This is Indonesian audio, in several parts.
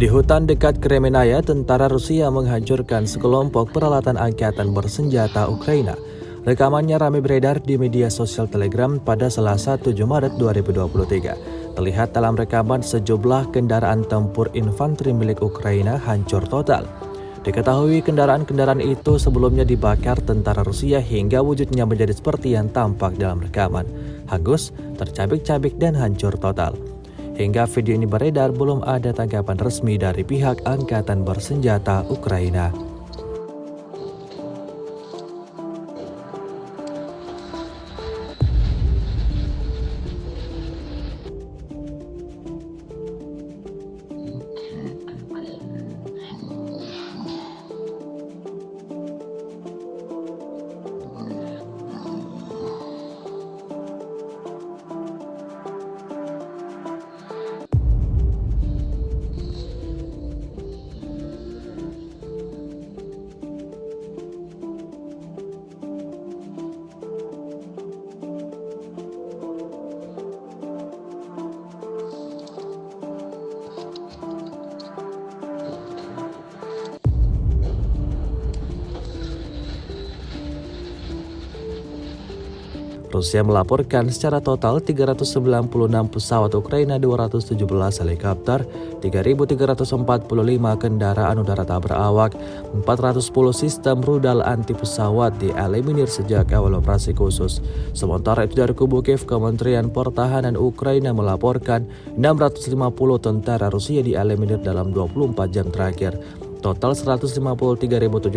Di hutan dekat Kremenaya, tentara Rusia menghancurkan sekelompok peralatan angkatan bersenjata Ukraina. Rekamannya ramai beredar di media sosial Telegram pada Selasa 7 Maret 2023. Terlihat dalam rekaman sejumlah kendaraan tempur infanteri milik Ukraina hancur total. Diketahui kendaraan-kendaraan itu sebelumnya dibakar tentara Rusia hingga wujudnya menjadi seperti yang tampak dalam rekaman. Hangus, tercabik-cabik dan hancur total. Hingga video ini beredar, belum ada tanggapan resmi dari pihak angkatan bersenjata Ukraina. Rusia melaporkan secara total 396 pesawat Ukraina, 217 helikopter, 3.345 kendaraan udara tak berawak, 410 sistem rudal anti pesawat dieliminir sejak awal operasi khusus. Sementara itu dari kubu Kiev, Kementerian Pertahanan Ukraina melaporkan 650 tentara Rusia dieliminir dalam 24 jam terakhir. Total 153.770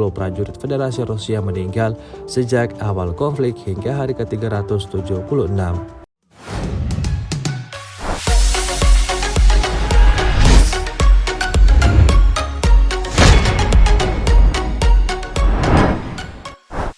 prajurit Federasi Rusia meninggal sejak awal konflik hingga hari ke-376.